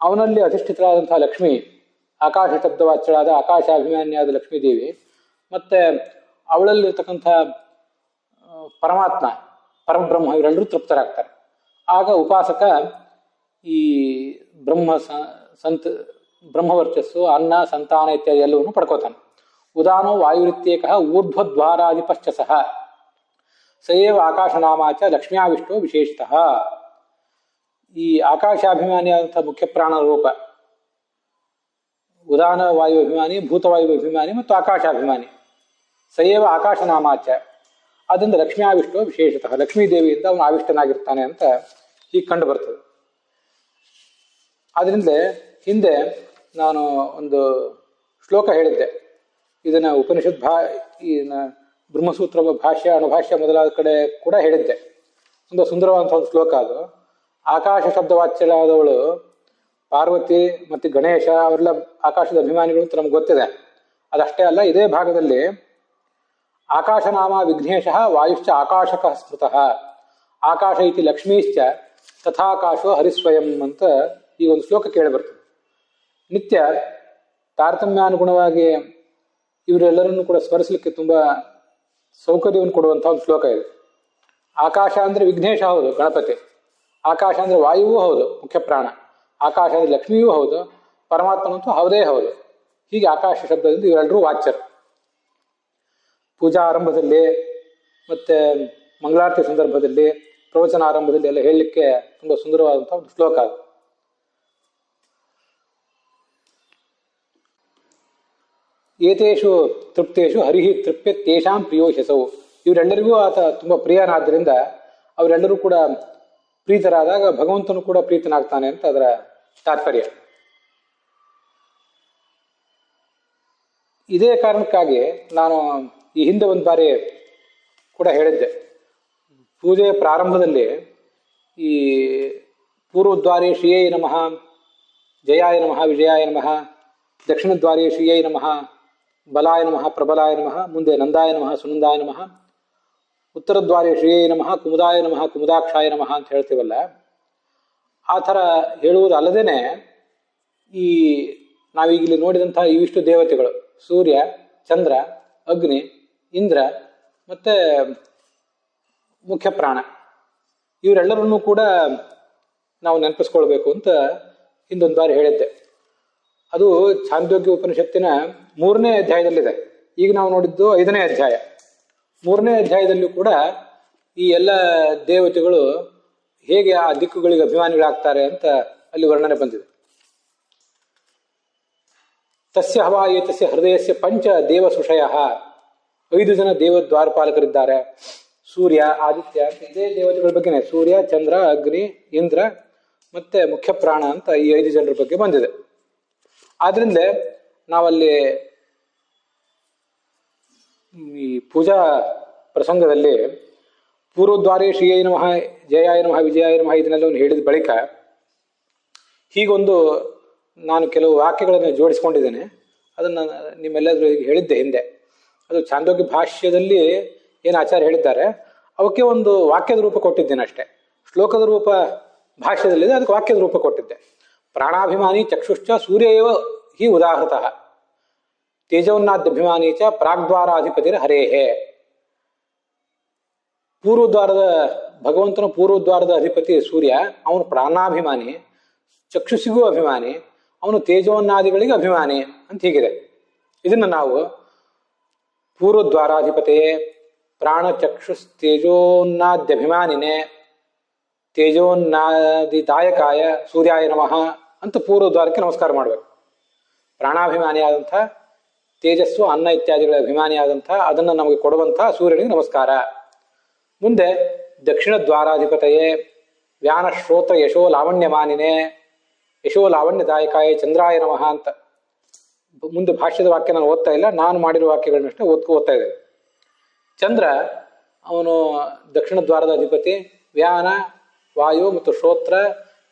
ಅವನಲ್ಲಿ ಅಧಿಷ್ಠಿತರಾದಂತಹ ಲಕ್ಷ್ಮಿ, ಆಕಾಶ ಶಬ್ದವಾಚ್ಯಳಾದ ಆಕಾಶಾಭಿಮಾನಿಯಾದ ಲಕ್ಷ್ಮೀದೇವಿ, ಮತ್ತೆ ಅವಳಲ್ಲಿರ್ತಕ್ಕಂಥ ಪರಮಾತ್ಮ ಪರಬ್ರಹ್ಮ ಇವರೆಲ್ಲರೂ ತೃಪ್ತರಾಗ್ತಾರೆ. ಆಗ ಉಪಾಸಕ ಈ ಬ್ರಹ್ಮವರ್ಚಸ್ಸು, ಅನ್ನ, ಸಂತಾನ ಇತ್ಯಾದಿ ಎಲ್ಲವನ್ನು ಪಡ್ಕೋತಾನೆ. ಉದಾನೋ ವಾಯುರಿತ್ಯೇಕ ಊರ್ಧ್ವದ್ವಾರಾಧಿಪಶ್ಚಸಃ ಸಯೇವ ಆಕಾಶನಾಮಾಚ ಲಕ್ಷ್ಮ್ಯಾವಿಷ್ಟೋ ವಿಶೇಷತಃ. ಈ ಆಕಾಶಾಭಿಮಾನಿಯಾದಂಥ ಮುಖ್ಯ ಪ್ರಾಣ ರೂಪ ಉದಾನ ವಾಯು ಅಭಿಮಾನಿ, ಭೂತವಾಯು ಅಭಿಮಾನಿ ಮತ್ತು ಆಕಾಶಾಭಿಮಾನಿ. ಸಯೇವ ಆಕಾಶನಾಮಾಚ, ಅದರಿಂದ ಲಕ್ಷ್ಮ್ಯಾವಿಷ್ಟೋ ವಿಶೇಷತಃ, ಲಕ್ಷ್ಮೀದೇವಿಯಿಂದ ಅವನು ಆವಿಷ್ಟನಾಗಿರ್ತಾನೆ ಅಂತ ಹೀಗೆ ಕಂಡು ಬರ್ತದೆ. ಅದರಿಂದ ಹಿಂದೆ ನಾನು ಒಂದು ಶ್ಲೋಕ ಹೇಳಿದ್ದೆ, ಇದನ್ನು ಉಪನಿಷತ್ ಬ್ರಹ್ಮಸೂತ್ರ ಭಾಷ್ಯ, ಅನುಭಾಷ್ಯ ಮೊದಲಾದ ಕಡೆ ಕೂಡ ಹೇಳಿದ್ದೆ. ತುಂಬ ಸುಂದರವಾದಂಥ ಒಂದು ಶ್ಲೋಕ ಅದು. ಆಕಾಶ ಶಬ್ದವಾಚ್ಯಳಾದವಳು ಪಾರ್ವತಿ ಮತ್ತು ಗಣೇಶ ಅವರೆಲ್ಲ ಆಕಾಶದ ಅಭಿಮಾನಿಗಳು ಅಂತ ನಮ್ಗೆ ಗೊತ್ತಿದೆ. ಅದಷ್ಟೇ ಅಲ್ಲ, ಇದೇ ಭಾಗದಲ್ಲಿ ಆಕಾಶನಾಮ ವಿಘ್ನೇಶ ವಾಯುಶ್ಚ ಆಕಾಶಕ ಸ್ಮೃತಃ ಆಕಾಶ ಇತಿ ಲಕ್ಷ್ಮೀಶ್ಚ ತಥಾಕಾಶೋ ಹರಿಸ್ವಯಂ ಅಂತ ಈ ಒಂದು ಶ್ಲೋಕ ಕೇಳಿಬರ್ತದೆ. ನಿತ್ಯ ತಾರತಮ್ಯಾನುಗುಣವಾಗಿ ಇವರೆಲ್ಲರನ್ನು ಕೂಡ ಸ್ಮರಿಸಲಿಕ್ಕೆ ತುಂಬ ಸೌಕರ್ಯವನ್ನು ಕೊಡುವಂಥ ಒಂದು ಶ್ಲೋಕ ಇದೆ. ಆಕಾಶ ಅಂದರೆ ವಿಘ್ನೇಶ ಹೌದು, ಗಣಪತಿ. ಆಕಾಶ ಅಂದರೆ ವಾಯುವೂ ಹೌದು, ಮುಖ್ಯ ಪ್ರಾಣ. ಆಕಾಶ ಅಂದರೆ ಲಕ್ಷ್ಮಿಯೂ ಹೌದು, ಪರಮಾತ್ಮನಂತೂ ಹೌದೇ ಹೌದು. ಹೀಗೆ ಆಕಾಶ ಶಬ್ದದಿಂದ ಇವರೆಲ್ಲರೂ ವಾಚ್ಯರು. ಪೂಜಾ ಆರಂಭದಲ್ಲಿ ಮತ್ತು ಮಂಗಳಾರತಿ ಸಂದರ್ಭದಲ್ಲಿ, ಪ್ರವಚನ ಆರಂಭದಲ್ಲಿ ಎಲ್ಲ ಹೇಳಲಿಕ್ಕೆ ತುಂಬ ಸುಂದರವಾದಂಥ ಒಂದು ಶ್ಲೋಕ ಅದು. ಏತೇಷು ತೃಪ್ತೇಷು ಹರಿಹಿ ತೃಪ್ಯತ್ಯೇಷಾಂ ಪ್ರಿಯೋ ಹ್ಯಸೌ. ಇವರೆಲ್ಲರಿಗೂ ಆತ ತುಂಬ ಪ್ರಿಯನಾದ್ದರಿಂದ ಅವರೆಲ್ಲರೂ ಕೂಡ ಪ್ರೀತರಾದಾಗ ಭಗವಂತನು ಕೂಡ ಪ್ರೀತನಾಗ್ತಾನೆ ಅಂತ ಅದರ ತಾತ್ಪರ್ಯ. ಇದೇ ಕಾರಣಕ್ಕಾಗಿ ನಾನು ಈ ಹಿಂದೆ ಒಂದು ಬಾರಿ ಕೂಡ ಹೇಳಿದ್ದೆ, ಪೂಜೆಯ ಪ್ರಾರಂಭದಲ್ಲಿ ಈ ಪೂರ್ವದ್ವಾರೇ ಶ್ರೀಯೈ ನಮಃ, ಜಯಾಯ ನಮಃ, ವಿಜಯಾಯ ನಮಃ, ದಕ್ಷಿಣದ್ವಾರೇ ಶ್ರೀಯೈ ನಮಃ, ಬಲಾಯ ನಮಃ, ಪ್ರಬಲಾಯ ನಮಃ, ಮುಂದೆ ನಂದಾಯ ನಮಃ, ಸುನಂದಾಯ ನಮಃ, ಉತ್ತರದ್ವಾರೇ ಶ್ರೀಯೈ ನಮಃ, ಕುಮುದಾಯ ನಮಃ, ಕುಮುದಾಕ್ಷಾಯ ನಮಃ ಅಂತ ಹೇಳ್ತೀವಲ್ಲ, ಆ ಥರ ಹೇಳುವುದು ಅಲ್ಲದೇನೆ ಈ ನಾವೀಗಿಲ್ಲಿ ನೋಡಿದಂಥ ಇವಿಷ್ಟು ದೇವತೆಗಳು ಸೂರ್ಯ, ಚಂದ್ರ, ಅಗ್ನಿ, ಇಂದ್ರ ಮತ್ತು ಮುಖ್ಯ ಪ್ರಾಣ ಇವರೆಲ್ಲರನ್ನೂ ಕೂಡ ನಾವು ನೆನಪಿಸ್ಕೊಳ್ಬೇಕು ಅಂತ ಹಿಂದೊಂದು ಬಾರಿ ಹೇಳಿದ್ದೆ. ಅದು ಛಾಂದೋಗ್ಯ ಉಪನಿಷತ್ತಿನ 3ನೇ ಅಧ್ಯಾಯದಲ್ಲಿದೆ. ಈಗ ನಾವು ನೋಡಿದ್ದು 5ನೇ ಅಧ್ಯಾಯ. 3ನೇ ಅಧ್ಯಾಯದಲ್ಲೂ ಕೂಡ ಈ ಎಲ್ಲ ದೇವತೆಗಳು ಹೇಗೆ ಆ ದಿಕ್ಕುಗಳಿಗೆ ಅಭಿಮಾನಿಗಳಾಗ್ತಾರೆ ಅಂತ ಅಲ್ಲಿ ವರ್ಣನೆ ಬಂದಿದೆ. ತಸ್ಯ ಹವಾ ಏತಸ್ಯ ಹೃದಯಸ್ಯ ಪಂಚ ದೇವ ಸುಷಯ, 5 ಜನ ದೇವ ದ್ವಾರಪಾಲಕರಿದ್ದಾರೆ. ಸೂರ್ಯ, ಆದಿತ್ಯ ಅಂತ ಇದೇ ದೇವತೆಗಳ ಬಗ್ಗೆನೆ, ಸೂರ್ಯ, ಚಂದ್ರ, ಅಗ್ನಿ, ಇಂದ್ರ ಮತ್ತೆ ಮುಖ್ಯ ಪ್ರಾಣ ಅಂತ ಈ 5 ಜನರ ಬಗ್ಗೆ ಬಂದಿದೆ. ಆದ್ರಿಂದ ನಾವಲ್ಲಿ ಈ ಪೂಜಾ ಪ್ರಸಂಗದಲ್ಲಿ ಪೂರ್ವದ್ವಾರೇ ಶ್ರೀಯೈ ನಮಃ, ಜಯಾಯ ನಮಃ, ವಿಜಯಾಯ ನಮಃ ಇದನ್ನೆಲ್ಲವನ್ನು ಹೇಳಿದ ಬಳಿಕ ಹೀಗೊಂದು ನಾನು ಕೆಲವು ವಾಕ್ಯಗಳನ್ನು ಜೋಡಿಸ್ಕೊಂಡಿದ್ದೇನೆ. ಅದನ್ನು ನಿಮ್ಮೆಲ್ಲರೂ ಹೇಳಿದ್ದೆ ಹಿಂದೆ. ಅದು ಛಾಂದೋಗ್ಯ ಭಾಷ್ಯದಲ್ಲಿ ಏನು ಆಚಾರ್ಯ ಹೇಳಿದ್ದಾರೆ ಅವಕ್ಕೆ ಒಂದು ವಾಕ್ಯದ ರೂಪ ಕೊಟ್ಟಿದ್ದೇನೆ ಅಷ್ಟೇ. ಶ್ಲೋಕದ ರೂಪ ಭಾಷ್ಯದಲ್ಲಿದೆ, ಅದಕ್ಕೆ ವಾಕ್ಯದ ರೂಪ ಕೊಟ್ಟಿದ್ದೆ. ಪ್ರಾಣಾಭಿಮಾನಿ ಚಕ್ಷುಶ್ಚ ಸೂರ್ಯ ಏವ ಹಿ ಉದಾಹೃತಃ, ತೇಜೋನ್ನಾದ್ಯಭಿಮಾನಿ ಚ ಪ್ರಾಗ್ದ್ವಾರಾಧಿಪತಿರ ಹರೇಹೇ. ಪೂರ್ವದ್ವಾರದ ಭಗವಂತನ ಪೂರ್ವದ್ವಾರದ ಅಧಿಪತಿ ಸೂರ್ಯ, ಅವನು ಪ್ರಾಣಾಭಿಮಾನಿ, ಚಕ್ಷುಸಿಗೂ ಅಭಿಮಾನಿ, ಅವನು ತೇಜೋನ್ನಾದಿಗಳಿಗೆ ಅಭಿಮಾನಿ ಅಂತ ಹೀಗಿದೆ. ಇದನ್ನು ನಾವು ಪೂರ್ವದ್ವಾರಾಧಿಪತಿಯೇ ಪ್ರಾಣ ಚಕ್ಷುಸ್ ತೇಜೋನ್ನಾದ್ಯಭಿಮಾನಿನೇ ತೇಜೋನ್ನಾದಿದಾಯಕಾಯ ಸೂರ್ಯಾಯ ನಮಃ ಅಂತ ಪೂರ್ವದ್ವಾರಕ್ಕೆ ನಮಸ್ಕಾರ ಮಾಡಬೇಕು. ಪ್ರಾಣಾಭಿಮಾನಿಯಾದಂಥ, ತೇಜಸ್ಸು ಅನ್ನ ಇತ್ಯಾದಿಗಳ ಅಭಿಮಾನಿಯಾದಂಥ, ಅದನ್ನು ನಮಗೆ ಕೊಡುವಂಥ ಸೂರ್ಯನಿಗೆ ನಮಸ್ಕಾರ. ಮುಂದೆ ದಕ್ಷಿಣ ದ್ವಾರಾಧಿಪತೆಯೇ ವ್ಯಾನ ಶ್ರೋತ್ರ ಯಶೋ ಲಾವಣ್ಯಮಾನಿನೇ ಯಶೋ ಲಾವಣ್ಯದಾಯಕಾಯ ಚಂದ್ರಾಯ ನಮಃ ಅಂತ ಮುಂದೆ ಭಾಷ್ಯದ ವಾಕ್ಯ ನಾನು ಓದ್ತಾ ಇಲ್ಲ, ನಾನು ಮಾಡಿರೋ ವಾಕ್ಯಗಳನ್ನಷ್ಟೇ ಓದ್ತಾ ಇದ್ದೇನೆ. ಚಂದ್ರ ಅವನು ದಕ್ಷಿಣ ದ್ವಾರದ ಅಧಿಪತಿ, ವ್ಯಾನ ವಾಯು ಮತ್ತು ಶ್ರೋತ್ರ,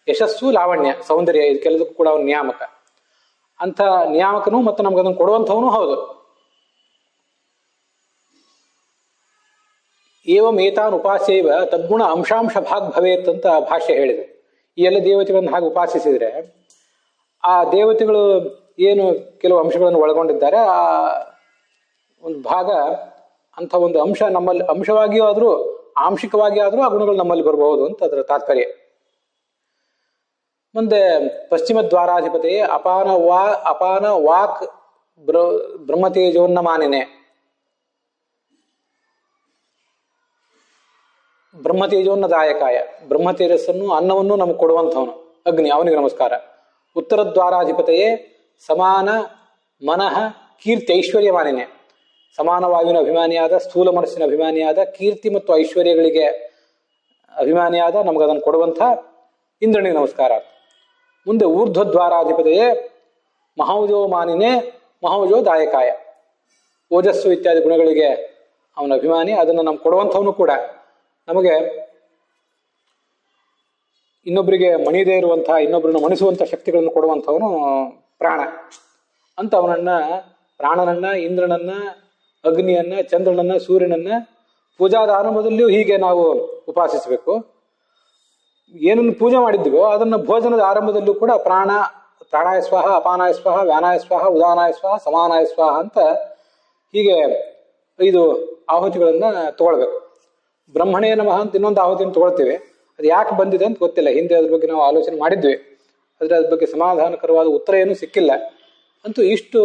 ಯಶಸ್ಸು ಲಾವಣ್ಯ ಸೌಂದರ್ಯ, ಇದಕ್ಕೆಲ್ಲದಕ್ಕೂ ಕೂಡ ಅವನು ನಿಯಾಮಕ. ಅಂಥ ನಿಯಾಮಕನು ಮತ್ತು ನಮ್ಗೆ ಅದನ್ನು ಕೊಡುವಂಥವನು ಹೌದು. ಏವಂ ಏತಾನ್ ಉಪಾಸ್ಯೈವ ತದ್ಗುಣ ಅಂಶಾಂಶ ಭಾಗ್ ಭವೇತ್ ಅಂತ ಭಾಷ್ಯ ಹೇಳಿದೆ. ಈ ಎಲ್ಲ ದೇವತೆಗಳನ್ನು ಹಾಗೆ ಉಪಾಸಿಸಿದರೆ ಆ ದೇವತೆಗಳು ಏನು ಕೆಲವು ಅಂಶಗಳನ್ನು ಒಳಗೊಂಡಿದ್ದಾರೆ, ಆ ಒಂದು ಭಾಗ ಅಂಥ ಒಂದು ಅಂಶ ನಮ್ಮಲ್ಲಿ ಅಂಶವಾಗಿಯೂ ಆದರೂ ಆಂಶಿಕವಾಗಿ ಆದರೂ ಆ ಗುಣಗಳು ನಮ್ಮಲ್ಲಿ ಬರಬಹುದು ಅಂತ ಅದರ ತಾತ್ಪರ್ಯ. ಮುಂದೆ ಪಶ್ಚಿಮ ದ್ವಾರಾಧಿಪತಿ ಅಪಾನ ವಾಕ್ ಬ್ರಹ್ಮತೇಜೋನ್ನಮಾನಿನೇ, ಬ್ರಹ್ಮತೇಜೋನ್ನದಾಯಕಾಯ, ಬ್ರಹ್ಮತೇಜಸ್ಸನ್ನು ಅನ್ನವನ್ನು ನಮಗೆ ಕೊಡುವಂಥವನು ಅಗ್ನಿ, ಅವನಿಗೆ ನಮಸ್ಕಾರ. ಉತ್ತರ ದ್ವಾರಾಧಿಪತಿಯೇ ಸಮಾನ ಮನಃ ಕೀರ್ತಿ ಐಶ್ವರ್ಯಮಾನಿನೇ, ಸಮಾನ ವಾಯುವಿನ ಅಭಿಮಾನಿಯಾದ, ಸ್ಥೂಲ ಮನಸ್ಸಿನ ಅಭಿಮಾನಿಯಾದ, ಕೀರ್ತಿ ಮತ್ತು ಐಶ್ವರ್ಯಗಳಿಗೆ ಅಭಿಮಾನಿಯಾದ ನಮಗದನ್ನು ಕೊಡುವಂಥ ಇಂದ್ರನಿಗೆ ನಮಸ್ಕಾರ. ಮುಂದೆ ಊರ್ಧ್ವದ್ವಾರಾಧಿಪತಿಯೇ ಮಹೌಜೋ ಮಾನಿನೇ ಮಹೌಜೋ ದಾಯಕಾಯ, ಓಜಸ್ಸು ಇತ್ಯಾದಿ ಗುಣಗಳಿಗೆ ಅವನ ಅಭಿಮಾನಿ, ಅದನ್ನು ನಮ್ಗೆ ಕೊಡುವಂಥವನು ಕೂಡ. ನಮಗೆ ಇನ್ನೊಬ್ಬರಿಗೆ ಮಣಿದೇ ಇರುವಂತಹ, ಇನ್ನೊಬ್ಬರನ್ನು ಮಣಿಸುವಂಥ ಶಕ್ತಿಗಳನ್ನು ಕೊಡುವಂಥವನು ಪ್ರಾಣ ಅಂತ ಅವನನ್ನ, ಪ್ರಾಣನನ್ನ, ಇಂದ್ರನನ್ನ, ಅಗ್ನಿಯನ್ನ, ಚಂದ್ರನನ್ನ, ಸೂರ್ಯನನ್ನ ಪೂಜಾದ ಆರಂಭದಲ್ಲಿಯೂ ಹೀಗೆ ನಾವು ಉಪಾಸಿಸಬೇಕು. ಏನನ್ನು ಪೂಜೆ ಮಾಡಿದ್ವೋ ಅದನ್ನು ಭೋಜನದ ಆರಂಭದಲ್ಲೂ ಕೂಡ ಪ್ರಾಣಾಯ ಸ್ವಾಹ, ಅಪಾನಾಯ ಸ್ವಾಹ, ವ್ಯಾನಾಯ ಸ್ವಾಹ, ಉದಾನಾಯ ಸ್ವಾಹ, ಸಮಾನಾಯ ಸ್ವಾಹ ಅಂತ ಹೀಗೆ 5 ಆಹುತಿಗಳನ್ನ ತಗೊಳ್ಬೇಕು. ಬ್ರಹ್ಮಣೇ ನಮಃ ಅಂತ ಇನ್ನೊಂದು ಆಹುತಿಯನ್ನು ತಗೊಳ್ತೇವೆ. ಅದು ಯಾಕೆ ಬಂದಿದೆ ಅಂತ ಗೊತ್ತಿಲ್ಲ, ಹಿಂದೆ ಅದ್ರ ಬಗ್ಗೆ ನಾವು ಆಲೋಚನೆ ಮಾಡಿದ್ವಿ, ಆದರೆ ಅದ್ರ ಬಗ್ಗೆ ಸಮಾಧಾನಕರವಾದ ಉತ್ತರ ಏನೂ ಸಿಕ್ಕಿಲ್ಲ. ಅಂತೂ ಇಷ್ಟು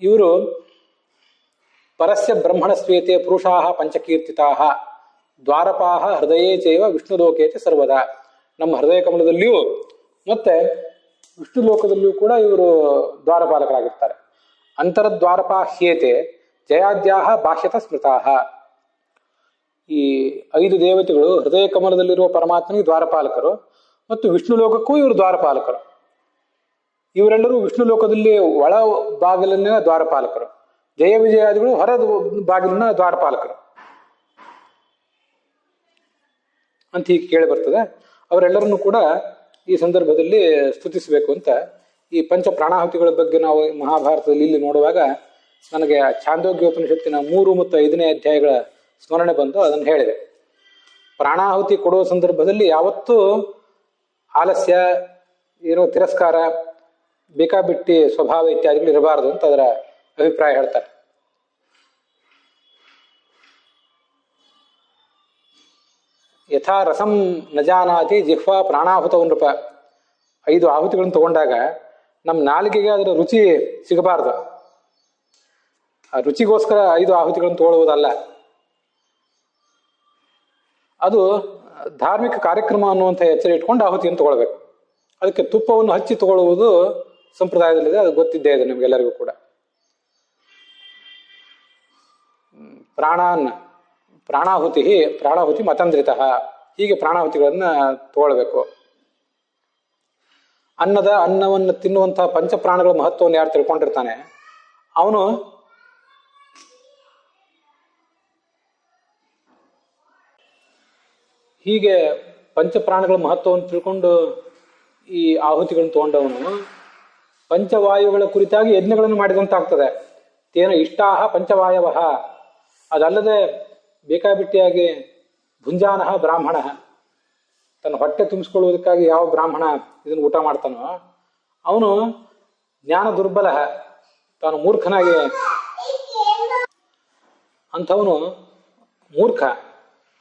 ಇವರು ಪರಸ್ಯ ಬ್ರಹ್ಮಣ ಸ್ವೇತೆ ಪುರುಷಾಹ ಪಂಚಕೀರ್ತಿತಾಹ ದ್ವಾರಪಾಹ ಹೃದಯೇ ಚೈವ ವಿಷ್ಣು ಲೋಕೇ ಚ ಸರ್ವದಾ. ನಮ್ಮ ಹೃದಯ ಕಮಲದಲ್ಲಿಯೂ ಮತ್ತೆ ವಿಷ್ಣು ಲೋಕದಲ್ಲಿಯೂ ಕೂಡ ಇವರು ದ್ವಾರಪಾಲಕರಾಗಿರ್ತಾರೆ. ಅಂತರದ್ವಾರಪಾಹ್ಯೇತೆ ಜಯಾದ್ಯಾಹ ಬಾಹ್ಯತ ಸ್ಮೃತಾಹ. ಈ 5 ದೇವತೆಗಳು ಹೃದಯ ಕಮಲದಲ್ಲಿರುವ ಪರಮಾತ್ಮನಿಗೆ ದ್ವಾರಪಾಲಕರು ಮತ್ತು ವಿಷ್ಣು ಲೋಕಕ್ಕೂ ಇವರು ದ್ವಾರಪಾಲಕರು. ಇವರೆಲ್ಲರೂ ವಿಷ್ಣು ಲೋಕದಲ್ಲಿ ಒಳ ಬಾಗಿಲಿನ ದ್ವಾರಪಾಲಕರು, ಜಯ ವಿಜಯಾದಿಗಳು ಹೊರ ಬಾಗಿಲಿನ ದ್ವಾರಪಾಲಕರು ಅಂತ ಹೀಗೆ ಕೇಳಿ ಬರ್ತದೆ. ಅವರೆಲ್ಲರನ್ನು ಕೂಡ ಈ ಸಂದರ್ಭದಲ್ಲಿ ಸ್ತುತಿಸಬೇಕು ಅಂತ ಈ ಪಂಚ ಪ್ರಾಣಾಹುತಿಗಳ ಬಗ್ಗೆ ನಾವು ಮಹಾಭಾರತದಲ್ಲಿ ಇಲ್ಲಿ ನೋಡುವಾಗ ನನಗೆ ಛಾಂದೋಗ್ಯೋಪನಿಷತ್ತಿನ 3 ಮತ್ತು 5ನೇ ಅಧ್ಯಾಯಗಳ ಸ್ಮರಣೆ ಬಂದು ಅದನ್ನು ಹೇಳಿದೆ. ಪ್ರಾಣಾಹುತಿ ಕೊಡುವ ಸಂದರ್ಭದಲ್ಲಿ ಯಾವತ್ತೂ ಆಲಸ್ಯ, ಏನೋ ತಿರಸ್ಕಾರ, ಬೇಕಾಬಿಟ್ಟಿ ಸ್ವಭಾವ ಇತ್ಯಾದಿಗಳು ಇರಬಾರದು ಅಂತ ಅದರ ಅಭಿಪ್ರಾಯ ಹೇಳ್ತಾರೆ. ಯಥಾ ರಸಂ ನ ಜಾನಾತಿ ಜಿಹ್ವಾ ಪ್ರಾಣಾಹುತವು ನೃಪ. 5 ಆಹುತಿಗಳನ್ನು ತಗೊಂಡಾಗ ನಮ್ಮ ನಾಲಿಗೆಗೆ ಅದರ ರುಚಿ ಸಿಗಬಾರ್ದು. ಆ ರುಚಿಗೋಸ್ಕರ 5 ಆಹುತಿಗಳನ್ನು ತಗೊಳ್ಳುವುದಲ್ಲ. ಅದು ಧಾರ್ಮಿಕ ಕಾರ್ಯಕ್ರಮ ಅನ್ನುವಂಥ ಎಚ್ಚರ ಇಟ್ಕೊಂಡು ಆಹುತಿಯನ್ನು ತಗೊಳ್ಬೇಕು. ಅದಕ್ಕೆ ತುಪ್ಪವನ್ನು ಹಚ್ಚಿ ತಗೊಳ್ಳುವುದು ಸಂಪ್ರದಾಯದಲ್ಲಿದೆ, ಅದು ಗೊತ್ತಿದ್ದೇ ಇದೆ ನಿಮಗೆಲ್ಲರಿಗೂ ಕೂಡ. ಪ್ರಾಣಾಹುತಿ ಮತಂದ್ರಿತ, ಹೀಗೆ ಪ್ರಾಣಾಹುತಿಗಳನ್ನ ತಗೊಳ್ಬೇಕು. ಅನ್ನವನ್ನು ತಿನ್ನುವಂತಹ ಪಂಚಪ್ರಾಣಗಳ ಮಹತ್ವವನ್ನು ಯಾರು ತಿಳ್ಕೊಂಡಿರ್ತಾನೆ ಅವನು ಹೀಗೆ ಪಂಚಪ್ರಾಣಗಳ ಮಹತ್ವವನ್ನು ತಿಳ್ಕೊಂಡು ಈ ಆಹುತಿಗಳನ್ನು ತಗೊಂಡವನು ಪಂಚವಾಯುಗಳ ಕುರಿತಾಗಿ ಯಜ್ಞಗಳನ್ನು ಮಾಡಿದಂತಾಗ್ತದೆ. ತೇನ ಇಷ್ಟಾಹ ಪಂಚವಾಯವ, ಅದಲ್ಲದೆ ಬೇಕಾಬಿಟ್ಟಿಯಾಗಿ ಭುಂಜಾನಃ ಬ್ರಾಹ್ಮಣ, ತನ್ನ ಹೊಟ್ಟೆ ತುಂಬಿಸ್ಕೊಳ್ಳುವುದಕ್ಕಾಗಿ ಯಾವ ಬ್ರಾಹ್ಮಣ ಇದನ್ನು ಊಟ ಮಾಡ್ತಾನೋ ಅವನು ಜ್ಞಾನ ದುರ್ಬಲ, ತಾನು ಮೂರ್ಖನಾಗಿ, ಅಂಥವನು ಮೂರ್ಖ.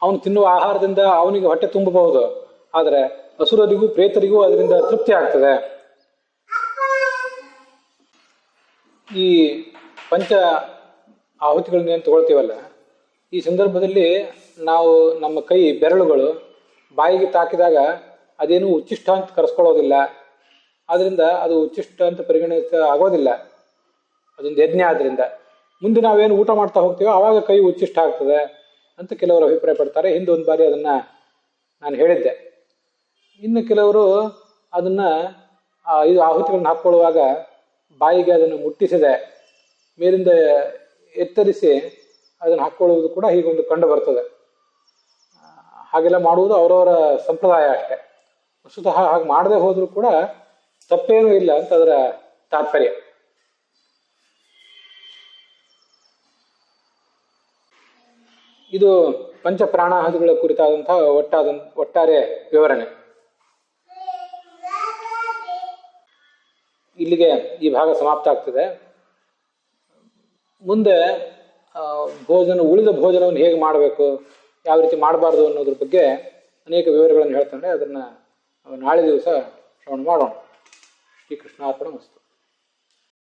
ಅವನು ತಿನ್ನುವ ಆಹಾರದಿಂದ ಅವನಿಗೆ ಹೊಟ್ಟೆ ತುಂಬಬಹುದು, ಆದರೆ ಅಸುರರಿಗೂ ಪ್ರೇತರಿಗೂ ಅದರಿಂದ ತೃಪ್ತಿ ಆಗ್ತದೆ. ಈ ಪಂಚ ಆಹುತಿಗಳನ್ನ ಏನು ತಗೊಳ್ತೀವಲ್ಲ, ಈ ಸಂದರ್ಭದಲ್ಲಿ ನಾವು ನಮ್ಮ ಕೈ ಬೆರಳುಗಳು ಬಾಯಿಗೆ ತಾಕಿದಾಗ ಅದೇನು ಉಚ್ಚಿಷ್ಟ ಅಂತ ಕರೆಸ್ಕೊಳ್ಳೋದಿಲ್ಲ. ಆದ್ರಿಂದ ಅದು ಉಚ್ಚಿಷ್ಟ ಅಂತ ಪರಿಗಣಿತ ಆಗೋದಿಲ್ಲ, ಅದೊಂದು ಯಜ್ಞ. ಆದ್ರಿಂದ ಮುಂದೆ ನಾವೇನು ಊಟ ಮಾಡ್ತಾ ಹೋಗ್ತೀವೋ ಆವಾಗ ಕೈ ಉಚ್ಚಿಷ್ಟ ಆಗ್ತದೆ ಅಂತ ಕೆಲವರು ಅಭಿಪ್ರಾಯ ಪಡ್ತಾರೆ. ಹಿಂದೆ ಒಂದು ಬಾರಿ ಅದನ್ನ ನಾನು ಹೇಳಿದ್ದೆ. ಇನ್ನು ಕೆಲವರು ಅದನ್ನ 5 ಆಹುತಿಗಳನ್ನ ಹಾಕ್ಕೊಳ್ಳುವಾಗ ಬಾಯಿಗೆ ಅದನ್ನು ಮುಟ್ಟಿಸದೆ ಮೇಲಿಂದ ಎತ್ತರಿಸಿ ಅದನ್ನು ಹಾಕ್ಕೊಳ್ಳುವುದು ಕೂಡ ಹೀಗೊಂದು ಕಂಡು ಬರ್ತದೆ. ಹಾಗೆಲ್ಲ ಮಾಡುವುದು ಅವರವರ ಸಂಪ್ರದಾಯ ಅಷ್ಟೆ. ವಸ್ತುತಃ ಹಾಗೆ ಮಾಡದೆ ಹೋದ್ರೂ ಕೂಡ ತಪ್ಪೇನೂ ಇಲ್ಲ ಅಂತ ಅದರ ತಾತ್ಪರ್ಯ. ಇದು ಪಂಚಪ್ರಾಣಾಹುತಿಗಳ ಕುರಿತಾದಂತಹ ಒಟ್ಟಾರೆ ವಿವರಣೆ. ಇಲ್ಲಿಗೆ ಈ ಭಾಗ ಸಮಾಪ್ತ ಆಗ್ತದೆ. ಮುಂದೆ ಉಳಿದ ಭೋಜನವನ್ನು ಹೇಗೆ ಮಾಡಬೇಕು, ಯಾವ ರೀತಿ ಮಾಡಬಾರ್ದು ಅನ್ನೋದ್ರ ಬಗ್ಗೆ ಅನೇಕ ವಿವರಗಳನ್ನು ಹೇಳ್ತಾನೆ. ಅದನ್ನು ನಾಳೆ ದಿವಸ ಶ್ರವಣ ಮಾಡೋಣ. ಶ್ರೀಕೃಷ್ಣಾರ್ಪಣಮಸ್ತು.